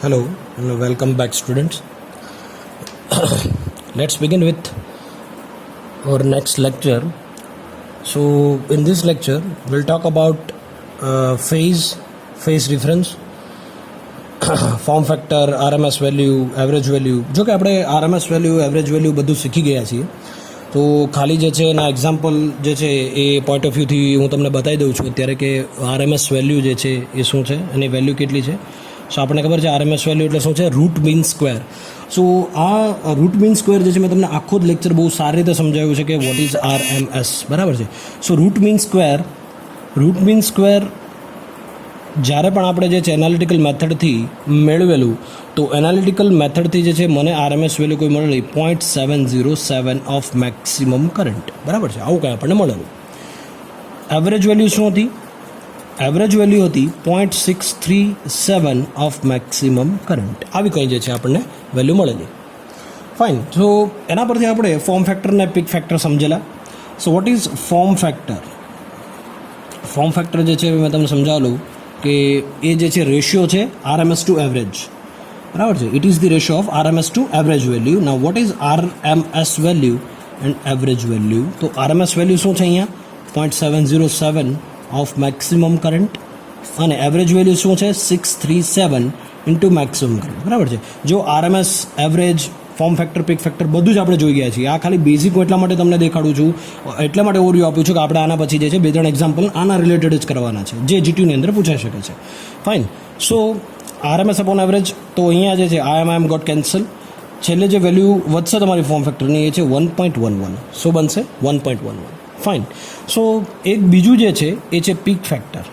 Hello and welcome back, students. Let's begin with our next lecture. So in this lecture we'll talk about phase difference, form factor, RMS value, average value. જો કે આપણે RMS value, average value બધું શીખી ગયા છીએ, તો ખાલી જે છે એના એક્ઝામ્પલ જે છે એ પોઈન્ટ ઓફ વ્યૂથી હું તમને બતાવી દઉં છું અત્યારે કે RMS વેલ્યુ જે છે એ શું છે, એની વેલ્યુ કેટલી છે. સો આપણને ખબર છે RMS વેલ્યુ એટલે શું છે, રૂટ મીન સ્ક્વેર. સો આ રૂટ મીન સ્ક્વેર જે છે મેં તમને આખો જ લેક્ચર બહુ સારી રીતે સમજાવ્યું છે કે વોટ ઇઝ RMS, બરાબર છે. સો રૂટ મીન સ્ક્વેર જ્યારે પણ આપણે જે છે એનાલિટિકલ મેથડથી મેળવેલું, તો એનાલિટિકલ મેથડથી જે છે મને RMS વેલ્યુ કોઈ મળેલી 0.707 ઓફ મેક્સિમમ કરંટ, બરાબર છે. આવું કંઈ આપણને મળેલું. એવરેજ વેલ્યુ શું હતી? એવરેજ વેલ્યુ હતી 0.637 ઓફ મેક્સિમમ કરંટ. આવી કંઈ જે છે આપણને વેલ્યુ મળેલી. ફાઇન. સો એના પરથી આપણે ફોર્મ ફેક્ટર અને પીક ફેક્ટર સમજેલા. So what is form factor? Form factor જે છે મેં તમને સમજાવેલું કે એ જે છે રેશિયો છે RMS ટુ એવરેજ, બરાબર છે. It is the ratio of RMS to average value. Now what is RMS value and average value? તો RMS વેલ્યુ શું છે અહીંયા? 0.707 ઓફ મેક્સિમમ કરંટ, અને એવરેજ વેલ્યુ શું છે? 637 ઇન્ટુ મેક્સિમમ કરંટ, બરાબર છે. જો RMS, average, form factor, peak factor બધું જ આપણે જોઈ ગયા છીએ. આ ખાલી બેઝિક હું એટલા માટે તમને દેખાડું છું, એટલા માટે ઓવરવ્યૂ આપ્યું છું કે આપણે આના પછી જે છે 2-3 એક્ઝામ્પલ આના રિલેટેડ જ કરવાના છે, જે જીટીયુની અંદર પૂછાઈ શકે છે. ફાઇન. સો RMS અપોન એવરેજ, તો અહીંયા જે છે IM ગોટ કેન્સલ. છેલ્લે જે વેલ્યુ વધશે તમારી ફોર્મ ફેક્ટરની એ છે 1.11. શું બનશે? 1.11. ફાઇન. સો એક બીજું જે છે એ છે પીક ફેક્ટર.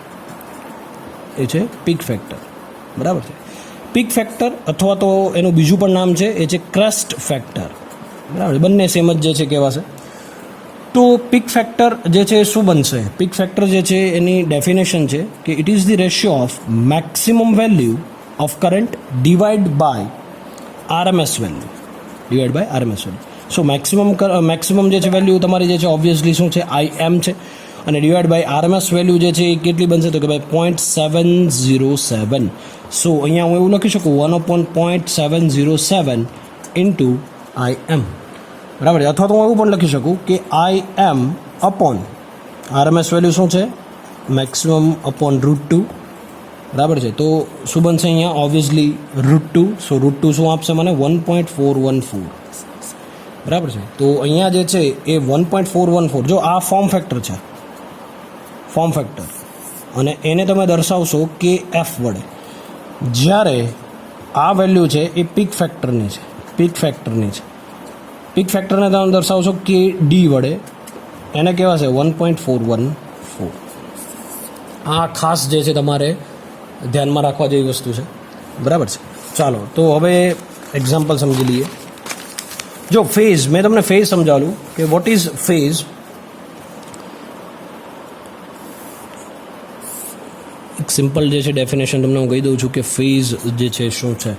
એ છે પીક ફેક્ટર, બરાબર છે. પીક ફેક્ટર અથવા તો એનું બીજું પણ નામ છે, એ છે ક્રેસ્ટ ફેક્ટર, બરાબર. બંને સેમ જ જે છે કહેવાશે. તો પીક ફેક્ટર જે છે શું બનશે? પીક ફેક્ટર જે છે એની ડેફિનેશન છે કે it is the ratio of maximum value of current divide by RMS value, divide by RMS value. So maximum જે છે વેલ્યુ તમારી જે છે ઓબ્વિયસલી શું છે? IM છે, અને ડિવાઈડ બાય RMS વેલ્યુ જે છે એ કેટલી બનશે? તો કે ભાઈ 0.707. સો અહીંયા હું એવું લખી શકું 1/0.707 ઇન્ટુ IM, બરાબર છે. અથવા તો હું એવું પણ લખી શકું કે IM અપોન RMS વેલ્યુ શું છે? મેક્સિમમ અપોન √2, બરાબર છે. તો શું બનશે અહીંયા? ઓબ્વિયસલી √2. સો √2 શું આપશે મને? 1.414, બરાબર છે. તો અહીંયા જે છે એ 1.414, જો આ ફોર્મ ફેક્ટર છે, ફોર્મ ફેક્ટર, અને એને તમે દર્શાવશો કે F વડે. જ્યારે આ વેલ્યુ છે એ પીક ફેક્ટરની છે, પીક ફેક્ટરની છે. પીક ફેક્ટરને તમે દર્શાવશો કે D વડે, એને કેવા છે? 1.414. આ ખાસ જે છે તમારે ધ્યાનમાં રાખવા જેવી વસ્તુ છે, બરાબર છે. ચાલો તો હવે એક્ઝામ્પલ સમજી લઈએ. જો ફેઝ, મેં તમને ફેઝ સમજાવ્યું કે વોટ ઇઝ ફેઝ. એક સિમ્પલ જે છે ડેફિનેશન તમને હું કહી દઉં છું કે ફેઝ જે છે શું છે.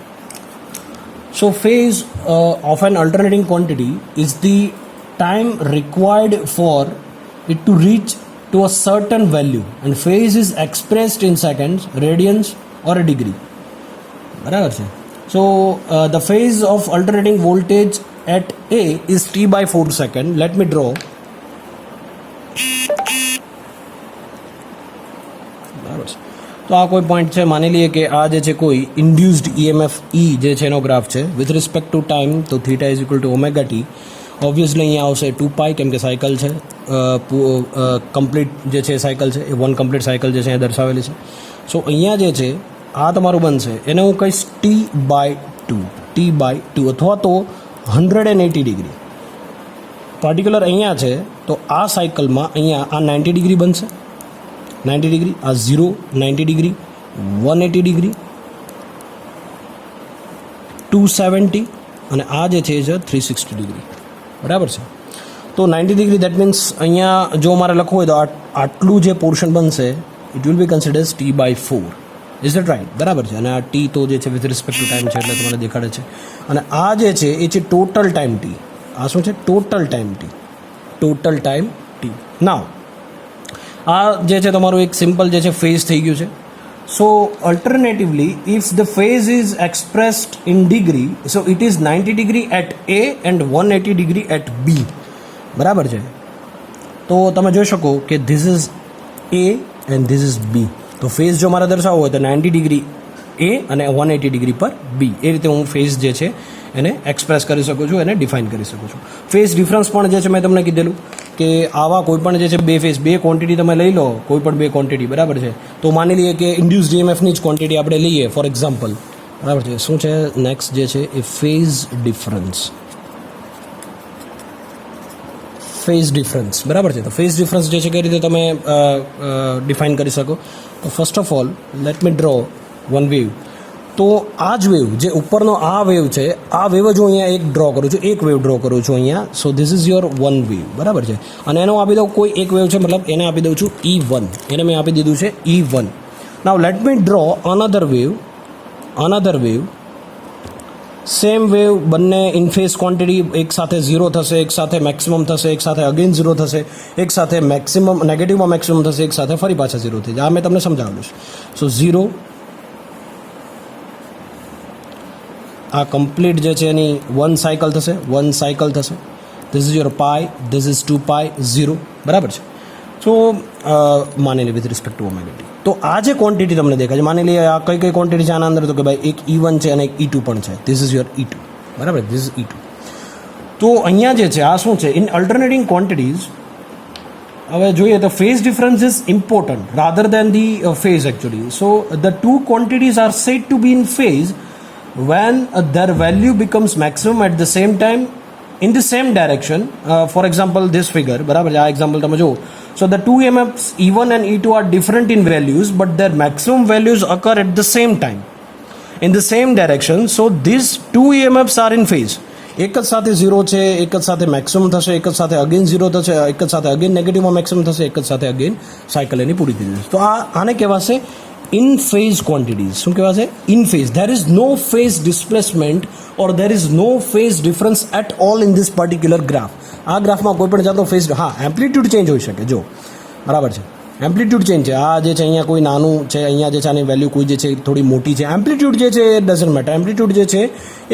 So phase of an alternating quantity is the time required for it to reach to a certain value, and phase is expressed in seconds, radians or a degree, બરાબર છે. So the phase of alternating voltage at A is T/4 second. Let me draw. તો આ કોઈ point છે, માની લઈએ કે આ જે છે કોઈ ઇન્ડ્યુસ્ડ EMF E જે છે એનો ગ્રાફ છે વિથ રિસ્પેક્ટ ટુ ટાઈમ. તો θ is equal two ωt. Obviously અહીંયા આવશે 2π, કેમ કે સાયકલ છે, કમ્પ્લીટ જે છે સાયકલ છે એ 1 કમ્પ્લીટ સાયકલ જે છે અહીંયા દર્શાવેલી છે. સો અહીંયા જે છે આ તમારું બનશે, એને હું કહીશ T/2 અથવા તો 180 ડિગ્રી. પર્ટિક્યુલર અહીંયા છે તો આ સાયકલમાં અહીંયા આ 90 ડિગ્રી બનશે, 90 ડિગ્રી, આ 0 90 ડિગ્રી, 180 ડિગ્રી, 270, અને આ જે છે 360 ડિગ્રી, બરાબર છે. તો 90 ડિગ્રી, દેટ મીન્સ અહીંયા જો મારે લખવું હોય તો આટલું જે પોર્શન બનશે it will be considers T/4. Is it right? બરાબર છે. અને આ T તો જે છે વિથ રિસ્પેક્ટ ટુ ટાઈમ છે એટલે તમારે દેખાડે છે. અને આ જે છે એ છે ટોટલ ટાઈમ T. આ શું છે? Total time T. Total time T. નાવ આ જે છે તમારું એક સિમ્પલ જે છે ફેઝ થઈ ગયું છે. So alternatively, if the phase is expressed in degree, so it is 90 degree at A and 180 degree at B. બરાબર છે. તો તમે જોઈ શકો કે this is A and this is B. તો ફેઝ જો મારે દર્શાવવો હોય તો 90 ડિગ્રી A અને 180 ડિગ્રી પર B. એ રીતે હું ફેઝ જે છે એને એક્સપ્રેસ કરી શકું છું, એને ડિફાઇન કરી શકું છું. ફેઝ ડિફરન્સ પણ જે છે મેં તમને કીધેલું કે આવા કોઈ પણ જે છે બે ફેઝ, બે ક્વોન્ટિટી તમે લઈ લો, કોઈ પણ બે ક્વોન્ટિટી, બરાબર છે. તો માની લઈએ કે ઇન્ડ્યુસ ડીએમએફની જ ક્વોન્ટિટી આપણે લઈએ ફોર એક્ઝામ્પલ, બરાબર છે. શું છે નેક્સ્ટ જે છે એ ફેઝ ડિફરન્સ. ફેઝ ડિફરન્સ, બરાબર છે. તો ફેઝ ડિફરન્સ જે છે કઈ રીતે તમે ડિફાઇન કરી શકો? તો first of all late me draw one wave. તો આ જ વેવ જે ઉપરનો આ વેવ છે, આ વેવ જ હું અહીંયા એક ડ્રો કરું છું, એક વેવ ડ્રો કરું છું અહીંયા. સો this is your one wave, બરાબર છે. અને એનો આપી દઉં કોઈ એક વેવ છે, મતલબ એને આપી દઉં છું E1. એને મેં આપી દીધું છે E1. Now let me draw another wave. Same wave, બંને ઇન ફેઝ ક્વોન્ટિટી, એક સાથે 0 થશે, એક સાથે મેક્સિમમ થશે, એક સાથે અગેન 0 થશે, એક સાથે મેક્સિમમ નેગેટિવમાં મેક્સિમમ થશે, એક સાથે ફરી પાછા 0 થઈ જાય. આ મેં તમને સમજાવેલું છે. સો 0, આ કમ્પ્લીટ જે છે એની વન સાયકલ થશે. This is your pi, this is 2π 0, બરાબર છે. સો માની લે with respect to omega T. તો આ જે ક્વોન્ટિટી તમને દેખાય છે, માની લઈએ આ કઈ ક્વોન્ટિટી છે આના અંદર, તો કે ભાઈ એક E1 છે અને એક E2 પણ છે. ધીસ ઇઝ યોર E2, બરાબર, ધીસ ઇઝ E2. તો અહીંયા જે છે આ શું છે, ઇન અલ્ટરનેટિંગ ક્વોન્ટિટીઝ. હવે જોઈએ તો phase difference is important rather than the phase actually. So the two quantities are said to be in phase when their value becomes maximum at the same time in the same direction. For example, this figure, બરાબર છે, આ example તમે જુઓ. So the two EMFs E1 and E2 are different in values, but their maximum values occur at the same time in the same direction. So these two EMFs are in phase. એક જ સાથે 0 છે, એક જ સાથે maximum થશે, એક જ સાથે અગેન 0 થશે, એક જ સાથે અગેન નેગેટિવમાં મેક્સિમમ થશે, એક જ સાથે અગેન સાયકલ એની પૂરી થઈ જશે. તો આને કહેવાશે in phase quantities. શું કહેવાશે? In phase. There is no phase displacement or there is no phase difference at all in this particular graph. આ ગ્રાફમાં કોઈ પણ જાતનો ફેઝ, હા એમ્પ્લિટ્યુડ ચેન્જ હોઈ શકે, જો બરાબર છે, એમ્પ્લિટ્યુડ ચેન્જ છે. આ જે છે અહીંયા કોઈ નાનું છે, અહીંયા જે છે આની વેલ્યુ કોઈ જે છે થોડી મોટી છે. એમ્પ્લિટ્યુડ જે છે એ ડઝન્ટ મેટર. એમ્પ્લિટ્યુડ જે છે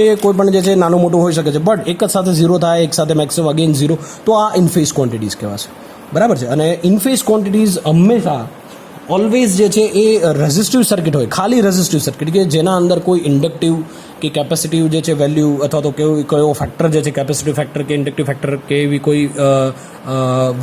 એ કોઈ પણ જે છે નાનું મોટું હોઈ શકે છે, બટ એક જ સાથે 0 થાય, એક સાથે મેક્સિમમ અગેન 0. તો આ ઇન ફેઝ ક્વોન્ટિટીઝ કહેવાશે, બરાબર છે. અને ઇન ફેઝ ક્વોન્ટિટીઝ હંમેશા ઓલવેઝ જે છે એ રેઝિસ્ટિવ સર્કિટ હોય, ખાલી રેઝિસ્ટિવ સર્કિટ, કે જેના અંદર કોઈ ઇન્ડક્ટિવ કે કેપેસિટિવ જે છે વેલ્યુ અથવા તો કયો ફેક્ટર જે છે, કેપેસિટિવ ફેક્ટર કે ઇન્ડક્ટિવ ફેક્ટર કે એવી કોઈ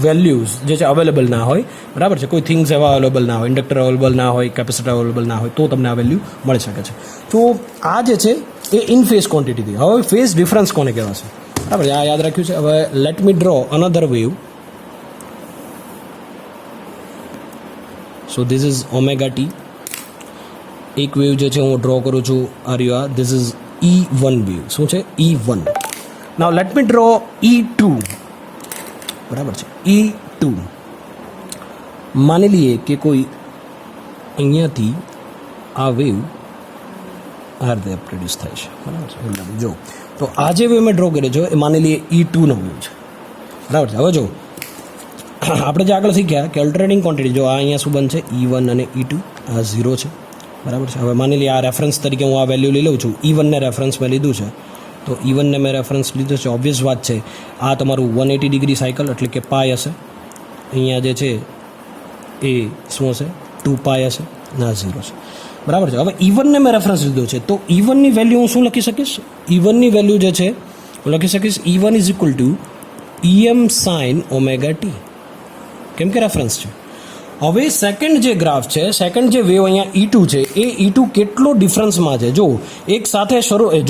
વેલ્યુઝ જે છે અવેલેબલ ના હોય, બરાબર છે. કોઈ થિંગ્સ એવા અવેલેબલ ના હોય, ઇન્ડક્ટર અવેલેબલ ના હોય, કેપેસિટર અવેલેબલ ના હોય, તો તમને આ વેલ્યુ મળી શકે છે. તો આ જે છે એ ઇન ફેઝ ક્વોન્ટિટી. હવે ફેઝ ડિફરન્સ કોને કહેવાશે, બરાબર છે, આ યાદ રાખ્યું છે. હવે late me draw another wave. So this is omega T. એક વેવ જે છે હું ડ્રો કરું છું, Arya this is E1 wave. શું છે? E1. Now let me draw E2, બરાબર છે, E2. માની લઈએ કે કોઈ અહીંયાથી આ વેવ આ રીતે પ્રોડ્યુસ થાય છે, બરાબર છે. જો તો આ જે વેવ મેં ડ્રો કર્યો છે એ માની લઈએ E2 નો વેવ છે, બરાબર છે. હવે જો આપણે જે આગળ શીખ્યા કે અલ્ટરનેટિંગ ક્વોન્ટિટી, જો આ અહીંયા શું બનશે E1 અને E2, આ 0 છે, બરાબર છે. હવે માની લઈએ આ રેફરન્સ તરીકે હું આ વેલ્યુ લઈ લઉં છું, E1 ને રેફરન્સ મેં લીધું છે, તો E1 ને મેં રેફરન્સ લીધું છે. ઓબ્વિયસ વાત છે, આ તમારું 180 ડિગ્રી સાયકલ એટલે કે પાય હશે. અહીંયા જે છે એ શું હશે? 2π હશે, ના 0 છે, બરાબર છે. હવે E1 ને મેં રેફરન્સ લીધો છે, તો E1 ની વેલ્યુ હું શું લખી શકીશ? E1 ની વેલ્યુ જે છે હું લખી શકીશ E1 is equal two EM sin omega T, કેમ કે રેફરન્સ છે. હવે સેકન્ડ જે ગ્રાફ છે, સેકન્ડ જે વેવ અહીંયા E2 છે, એ E2 કેટલો ડિફરન્સમાં છે? જો એક સાથે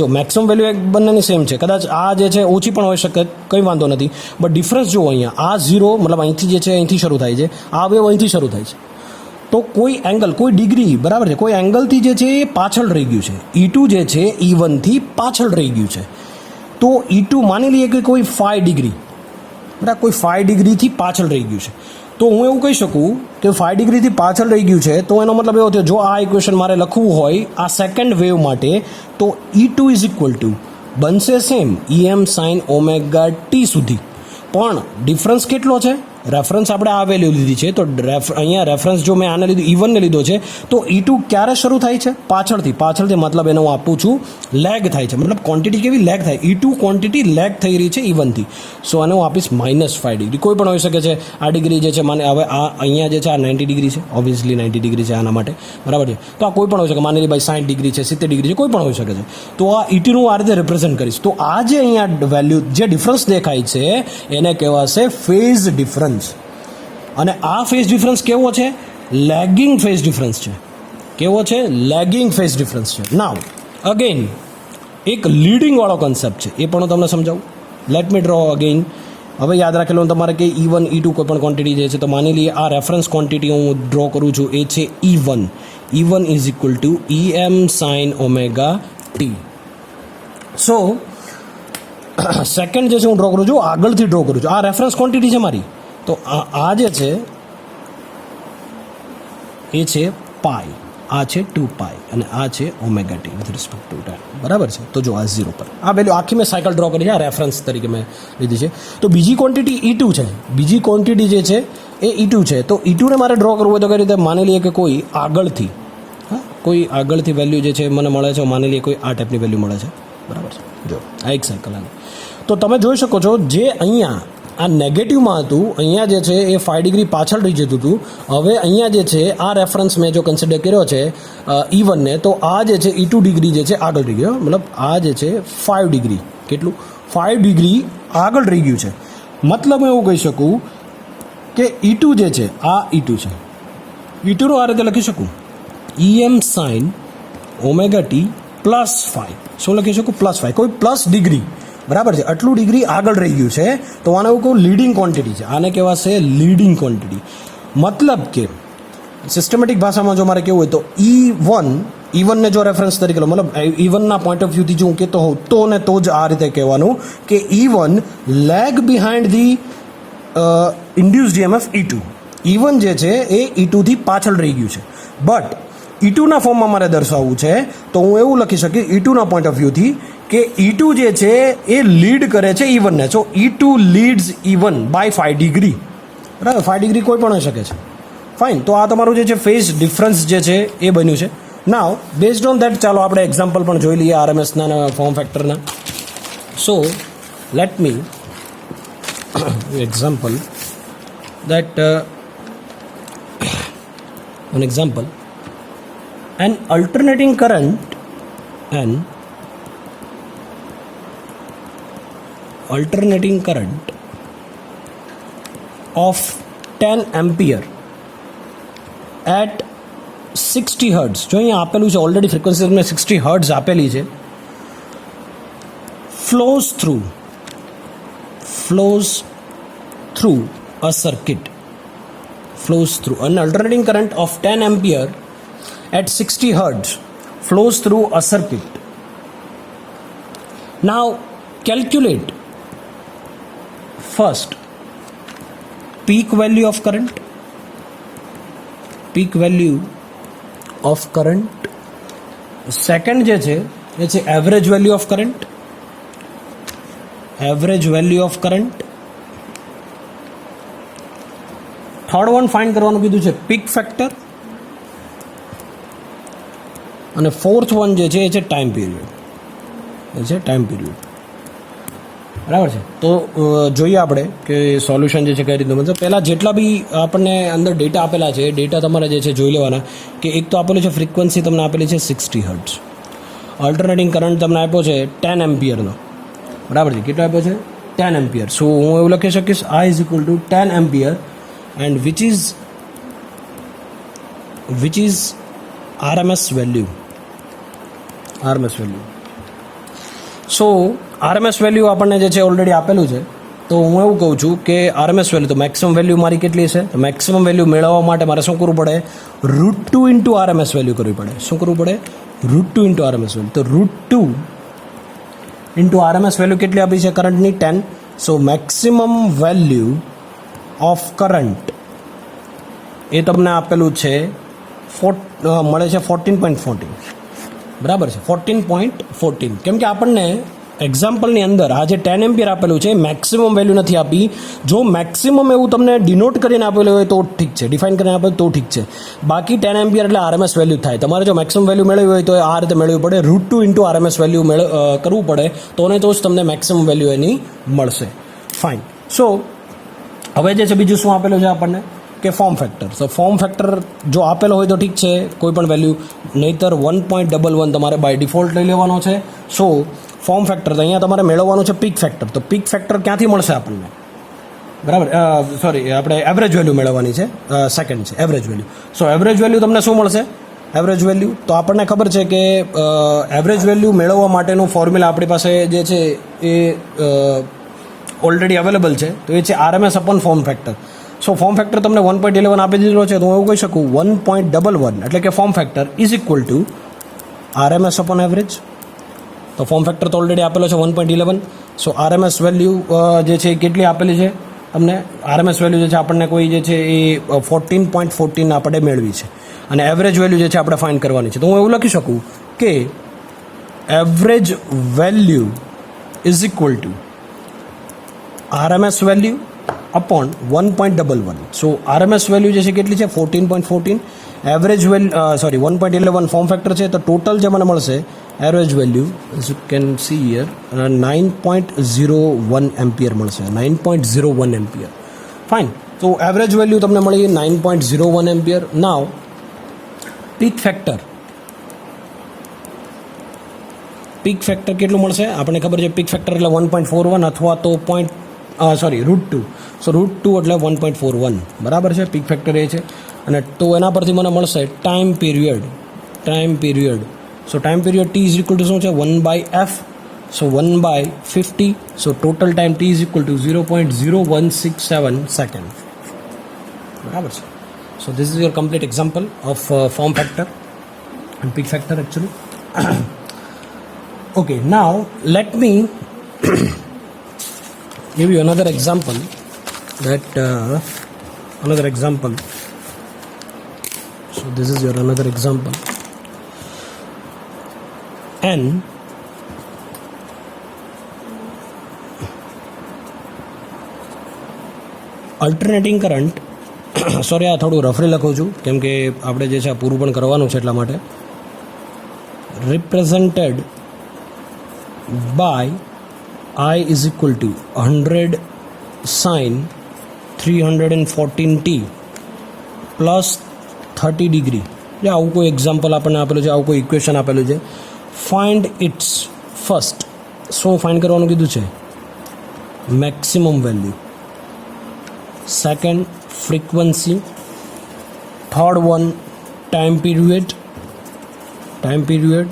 જો મેક્સિમમ વેલ્યુ એક બંનેની સેમ છે, કદાચ આ જે છે ઓછી પણ હોઈ શકે, કંઈ વાંધો નથી, બટ ડિફરન્સ જો અહીંયા આ 0, મતલબ અહીંથી જે છે અહીંથી શરૂ થાય છે, આ વેવ અહીંથી શરૂ થાય છે, તો કોઈ એંગલ, કોઈ ડિગ્રી, બરાબર છે, કોઈ એંગલથી જે છે એ પાછળ રહી ગયું છે. E2 જે છે E1 થી પાછળ રહી ગયું છે. તો E2 માની લઈએ કે કોઈ 5 ડિગ્રી, બરાબર, કોઈ 5 ડિગ્રીથી પાછળ રહી ગયું છે. તો હું એવું કહી શકું કે 5 ડિગ્રીથી પાછળ રહી ગયું છે, તો એનો મતલબ એવો થયો, જો આ ઇક્વેશન મારે લખવું હોય આ સેકન્ડ વેવ માટે, તો E2 ઇઝ ઇક્વલ ટુ બનશે same EM sin omega T સુધી, પણ ડિફરન્સ કેટલો છે? રેફરન્સ આપણે આ વેલ્યુ લીધી છે, તો અહીંયા રેફરન્સ જો મેં આને લીધું E1 ને લીધો છે, તો E2 ક્યારે શરૂ થાય છે? પાછળથી મતલબ એને હું આપું છું લેગ થાય છે, મતલબ ક્વોન્ટિટી કેવી લેગ થાય, E2 ક્વોન્ટિટી લેગ થઈ રહી છે E1 થી. સો આને હું આપીશ -5 ડિગ્રી. કોઈ પણ હોઈ શકે છે. આ ડિગ્રી જે છે માને હવે આ અહીંયા જે છે આ 90 ડિગ્રી છે, ઓબ્વિયસલી 90 ડિગ્રી છે આના માટે, બરાબર છે. તો આ કોઈ પણ હોઈ શકે, માની લી ભાઈ 60 ડિગ્રી છે, 70 ડિગ્રી છે, કોઈ પણ હોઈ શકે છે. તો આ E2 નું આ રીતે રિપ્રેઝન્ટ કરીશ. તો આ જે અહીંયા વેલ્યુ જે ડિફરન્સ દેખાય છે એને કહેવાશે ફેઝ ડિફરન્સ. અને આ ફેઝ ડિફરન્સ કેવો છે? લેગિંગ ફેઝ ડિફરન્સ છે. કેવો છે? લેગિંગ ફેઝ ડિફરન્સ છે. નાઉ અગેન એક લીડિંગ વાળો કન્સેપ્ટ છે, એ પણ હું તમને સમજાવું. Late me draw again. હવે યાદ રાખેલું તમારે કે E1 E2 કોઈ પણ ક્વોન્ટિટી જે છે, તો માની લઈએ આ રેફરન્સ ક્વોન્ટિટી હું ડ્રો કરું છું, એ છે E1. E1 is equal two EM sin omega T. So second જે છે હું ડ્રો કરું છું, આગળથી ડ્રો કરું છું. આ રેફરન્સ ક્વોન્ટિટી છે મારી, તો આ જે છે એ છે પાઈ, આ છે 2π અને આ છે omega T with respect to time, બરાબર છે. તો જો આ 0 પર આ વેલ્યુ આખી મેં સાયકલ ડ્રો કરી છે, આ રેફરન્સ તરીકે મેં લીધી છે. તો બીજી ક્વોન્ટિટી E2 છે, બીજી ક્વોન્ટિટી જે છે એ E2 છે. તો E2 ને મારે ડ્રો કરવું હોય તો કઈ રીતે? માની લઈએ કે કોઈ આગળથી વેલ્યુ જે છે મને મળે છે, માની લઈએ કોઈ આ ટાઈપની વેલ્યુ મળે છે, બરાબર છે. જો આ એક સાયકલ આની. તો તમે જોઈ શકો છો જે અહીંયા આ નેગેટિવમાં હતું, અહીંયા જે છે એ 5 ડિગ્રી પાછળ રહી જતું હતું. હવે અહીંયા જે છે આ રેફરન્સ મેં જો કન્સિડર કર્યો છે E1 ને, તો આ જે છે E2 ડિગ્રી જે છે આગળ રહી ગયો, મતલબ આ જે છે 5 ડિગ્રી, કેટલું 5 ડિગ્રી આગળ રહી ગયું છે. મતલબ હું એવું કહી શકું કે E2 જે છે આ E2 છે, E2 નું આ રીતે લખી શકું EM sin ઓમેગા ટી +5. શું લખી શકું? +5. કોઈ પ્લસ ડિગ્રી, બરાબર છે, આટલું ડિગ્રી આગળ રહી ગયું છે. તો આને એવું કહું લીડિંગ ક્વોન્ટિટી છે, આને કહેવાશે લીડિંગ ક્વોન્ટિટી. મતલબ કે સિસ્ટમેટિક ભાષામાં જો મારે કેવું હોય તો E1 ને જો રેફરન્સ તરીકે લો, મતલબ E1 ના પોઈન્ટ ઓફ વ્યૂથી જો હું કહેતો હોઉં તો ને તો જ આ રીતે કહેવાનું કે E1 lag behind the induced EMF E2. E1 જે છે એ E2 થી પાછળ રહી ગયું છે. બટ E2 ના ફોર્મમાં મારે દર્શાવવું છે તો હું એવું લખી શકીશ E2 ના પોઈન્ટ ઓફ વ્યૂથી કે E2 જે છે એ લીડ કરે છે E1 ને. સો E2 leads E1 by 5 degree, બરાબર. 5 ડિગ્રી કોઈ પણ હોઈ શકે છે, ફાઇન. તો આ તમારું જે છે ફેઝ ડિફરન્સ જે છે એ બન્યું છે. નાવ બેઝડ ઓન દેટ ચાલો આપણે એક્ઝામ્પલ પણ જોઈ લઈએ RMSના અને ફોર્મ ફેક્ટરના. So let me example that an example, an alternating current of 10 ampere at 60 hertz. જો અહીંયા આપેલું છે ઓલરેડી ફ્રીક્વન્સી તમને 60 હર્ટ્ઝ આપેલી છે, flows through a circuit, flows through an alternating current of 10 ampere at 60 hertz flows through a circuit. Now calculate first peak value of current, second જે છે એ છે average value of current, third one find કરવાનું કીધું છે peak factor, અને fourth one જે છે એ છે ટાઈમ પીરિયડ, બરાબર છે. તો જોઈએ આપણે કે સોલ્યુશન જે છે કઈ રીતનું બનશે. પહેલાં જેટલા બી આપણને અંદર ડેટા આપેલા છે એ ડેટા તમારે જે છે જોઈ લેવાના કે એક તો આપેલું છે ફ્રીક્વન્સી તમને આપેલી છે 60 હર્ટ્ઝ, અલ્ટરનેટિંગ કરંટ તમને આપ્યો છે 10 એમ્પિયરનો, બરાબર છે. કેટલો આપ્યો છે? 10 એમ્પિયર. સો હું એવું લખી શકીશ I is equal to 10 ampere and which is RMS value. So RMS value આપણને જે છે ઓલરેડી આપેલું છે, તો હું એવું કહું છું કે RMS વેલ્યુ તો મેક્સિમમ વેલ્યુ મારી કેટલી છે? તો મેક્સિમમ વેલ્યુ મેળવવા માટે મારે શું કરવું પડે? √2 ઇન્ટુ RMS વેલ્યુ કરવી પડે. શું કરવું પડે? √2 ઇન્ટુ RMS વેલ્યુ. તો √2 ઇન્ટુ RMS વેલ્યુ કેટલી આપી છે કરંટની? 10. સો મેક્સિમમ વેલ્યુ ઓફ કરંટ એ તમને આપેલું છે મળે છે 14.14, બરાબર છે. 14.14. કેમ કે આપણને એક્ઝામ્પલની અંદર આ જે 10 એમ્પિયર આપેલું છે મેક્સિમમ વેલ્યુ નથી આપી. જો મેક્સિમમ એવું તમને ડિનોટ કરીને આપેલું હોય તો ઠીક છે, ડિફાઇન કરીને આપેલું તો ઠીક છે. બાકી 10 એમ્પિયર એટલે આરએમએસ વેલ્યુ થાય. તમારે જો મેક્સિમમ વેલ્યુ મેળવવી હોય તો આ રીતે મેળવવી પડે, √2 ઇન્ટુ આરએમએસ વેલ્યુ કરવું પડે, તો જ તમને મેક્સિમમ વેલ્યુ એની મળશે. ફાઇન. સો હવે જે છે બીજું શું આપેલું છે આપણને કે ફોર્મ ફેક્ટર. સો ફોર્મ ફેક્ટર જો આપેલો હોય તો ઠીક છે, કોઈ પણ વેલ્યુ, નહીંતર 1.11 તમારે બાય ડિફોલ્ટ લઈ લેવાનો છે. સો ફોર્મ ફેક્ટર તો અહીંયા તમારે મેળવવાનું છે પીક ફેક્ટર. તો પીક ફેક્ટર ક્યાંથી મળશે આપણને? બરાબર, સોરી, આપણે એવરેજ વેલ્યુ મેળવવાની છે. સેકન્ડ છે એવરેજ વેલ્યુ. સો એવરેજ વેલ્યુ તમને શું મળશે? એવરેજ વેલ્યુ તો આપણને ખબર છે કે એવરેજ વેલ્યુ મેળવવા માટેનું ફોર્મ્યુલા આપણી પાસે જે છે એ ઓલરેડી અવેલેબલ છે. તો એ છે આરએમએસ અપોન ફોર્મ ફેક્ટર. સો ફોર્મ ફેક્ટર તમને 1.11 આપી દીધેલો છે, તો હું એવું કહી શકું 1.11 એટલે કે form factor is equal two RMS upon average. તો ફોર્મ ફેક્ટર તો ઓલરેડી આપેલો છે 1.11. સો આરએમએસ વેલ્યુ જે છે એ કેટલી આપેલી છે તમને? આરએમએસ વેલ્યુ જે છે આપણને કોઈ જે છે એ 14.14 આપણે મેળવી છે, અને એવરેજ વેલ્યુ જે છે આપણે ફાઇન્ડ કરવાની છે. તો હું એવું લખી શકું કે average value is equal two RMS value upon 1.11. So RMS value જે છે કેટલી છે? 14.14. એવરેજ વેલ્યુ 1.11 ફોર્મ ફેક્ટર છે, તો ટોટલ જે મને મળશે average value as you can see here 9.01 ampere મળશે. 9.01 એમ્પિયર. ફાઇન. તો એવરેજ વેલ્યુ તમને મળી 9.01 એમ્પિયર. નાવ પીક ફેક્ટર, પીક ફેક્ટર કેટલું મળશે આપણને ખબર છે. પીક ફેક્ટર એટલે 1.41 અથવા તો √2. સો √2 એટલે 1.41 બરાબર છે. પીક ફેક્ટર એ છે. અને તો એના પરથી મને મળશે time period. So time period T is equal to શું છે? 1/f. So 1/50. So total time T is equal two 0.0167 second. બરાબર છે. સો this is your complete example of form factor and peak factor actually. Okay, now let me give you another example. So this is your another example. An alternating current sorry, આ થોડું રફલી લખું છું કેમ કે આપણે જે છે આ પૂરું પણ કરવાનું છે એટલા માટે. Represented by I is equal to 100 sin 314t plus 30 degree. જે આવું કોઈ એક્ઝામ્પલ આપણને આપેલું છે, આવું કોઈ ઇક્વેશન આપેલું છે. Find its first. શું ફાઇન્ડ કરવાનું કીધું છે? Maximum value. Second frequency. Third one time period.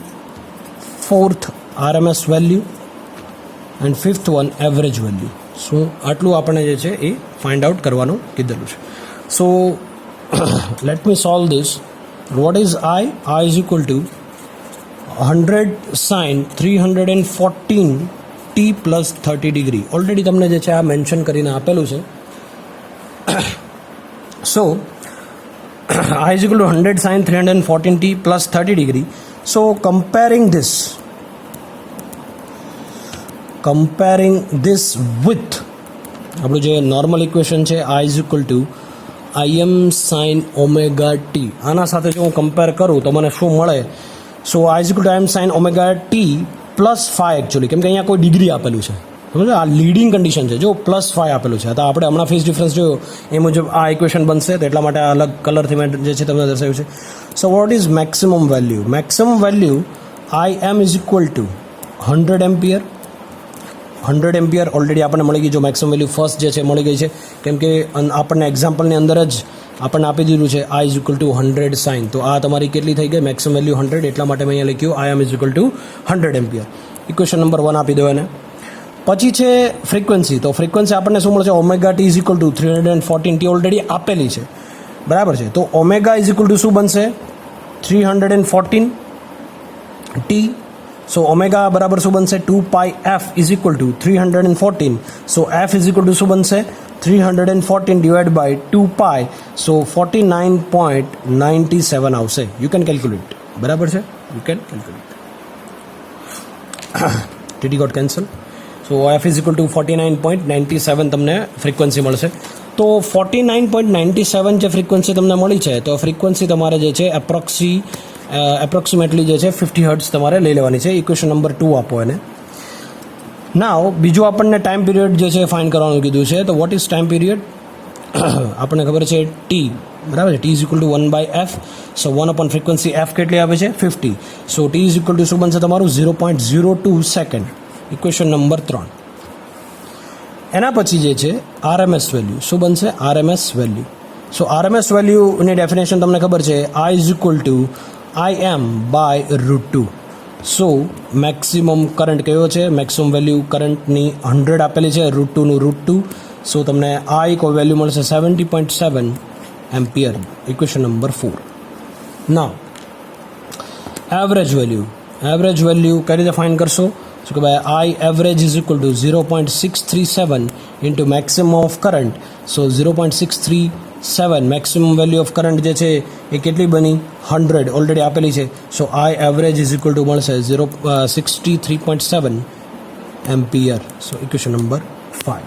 Fourth RMS value and fifth one average value. શું આટલું આપણને જે છે એ ફાઇન્ડ આઉટ કરવાનું કીધેલું છે. So let me solve this. What is I? I is equal to 100 sin 314t plus 30 degree. Already તમને જે છે આ મેન્શન કરીને આપેલું છે. So I is equal to 100 sin 314t plus 30 degree. So comparing this with આપણું જે normal equation છે I is equal to Im sin omega T. આના સાથે જો હું કમ્પેર કરું તો મને શું મળે? સો I is equal to Im sin omega T plus 5 actually, કેમ કે અહીંયા કોઈ ડિગ્રી આપેલું છે. સમજો, આ લીડિંગ કન્ડિશન છે. જો +5 આપેલું છે, તો આપણે હમણાં ફેઝ ડિફરન્સ જોયો એ મુજબ આ ઇક્વેશન બનશે. તો એટલા માટે અલગ કલરથી મેં જે છે તમને દર્શાવ્યું છે. સો what is maximum value? Maximum value Im is equal to 100 ampere. 100 ampere already આપણને મળી ગઈ. જો મેક્સિમમ વેલ્યુ ફર્સ્ટ જે છે મળી ગઈ છે, કેમ કે આપણને એક્ઝામ્પલની અંદર જ આપણને આપી દીધું છે I is equal to 100 sin. તો આ તમારી કેટલી થઈ ગઈ? Maximum value 100. એટલા માટે મેં અહીંયા લખ્યું Im is equal to 100 ampere. Equation number 1 આપી દો એને. પછી છે ફ્રીક્વન્સી. તો ફ્રીક્વન્સી આપણને શું મળશે? Omega T is equal two 314t already આપેલી છે. બરાબર છે. તો ઓમેગા ઇઝ ઇક્વલ ટુ શું બનશે? 314t. સો ઓમેગા બરાબર શું બનશે? 2πf is equal to 314. So f is equal to શું બનશે? 314 ડિવાઈડ બાય 2π. સો 49.97 આવશે. You can calculate. બરાબર છે? You can calculate. TT got cancel. So F is equal to 49.97 તમને ફ્રીક્વન્સી મળશે. તો 49.97 જે ફ્રીક્વન્સી તમને મળી છે, તો ફ્રીક્વન્સી તમારે જે છે એપ્રોક્સિમેટલી જે છે 50 હર્ટ્ઝ તમારે લઈ લેવાની છે. ઇક્વેશન નંબર 2 આપો એને. નાવ બીજું આપણને ટાઈમ પીરિયડ જે છે ફાઇન્ડ કરવાનું કીધું છે. તો વોટ ઇઝ ટાઈમ પીરિયડ? આપણને ખબર છે ટી, બરાબર છે. T is equal two 1/f. So 1 upon frequency F કેટલી આવે છે? 50. સો ટી ઇઝ ઇક્વલ ટુ શું બનશે તમારું? 0.02 સેકન્ડ. Equation number 3. એના પછી જે છે આરએમએસ વેલ્યુ શું બનશે? RMS value. સો આરએમએસ વેલ્યુની ડેફિનેશન તમને ખબર છે, I is equal to IM/√2. So maximum current કયો છે? મેક્સિમમ વેલ્યુ કરંટની 100 આપેલી છે, √2 √2. સો તમને આઈ કોઈ વેલ્યુ મળશે 70.7 ampere. Equation number 4. Now average value. Average value કઈ રીતે ફાઇન્ડ કરશો? શું કે ભાઈ I average is equal to 0.637 into maximum of current. So 0.637 maximum value of current જે છે એ કેટલી બની? 100 ઓલરેડી આપેલી છે. So I average is equal to મળશે 63.7 ampere. So equation number 5.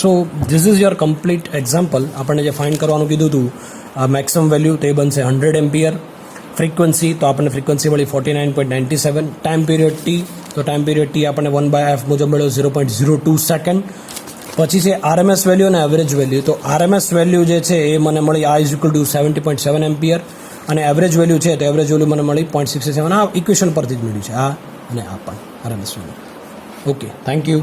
So this is your complete example. આપણને જે ફાઇન્ડ કરવાનું કીધું હતું મેક્સિમમ વેલ્યુ તે બનશે 100 એમ્પિયર. ફ્રીક્વન્સી તો આપણને ફ્રીક્વન્સી મળી 49.97. ટાઈમ પીરિયડ ટી, તો ટાઈમ પીરિયડ ટી આપણને 1/f મુજબ મળ્યો 0.02 સેકન્ડ. પછી છે આરએમએસ વેલ્યુ અને એવરેજ વેલ્યુ. તો આરએમએસ વેલ્યુ જે છે એ મને મળી આ ઇઝ ઇક્વલ ટુ 70.7 એમ્પિયર, અને એવરેજ વેલ્યુ છે તો એવરેજ વેલ્યુ મને મળી 0.67. આ ઇક્વેશન પરથી જ મળ્યું છે, આ અને આ પણ RMS value. Okay, thank you.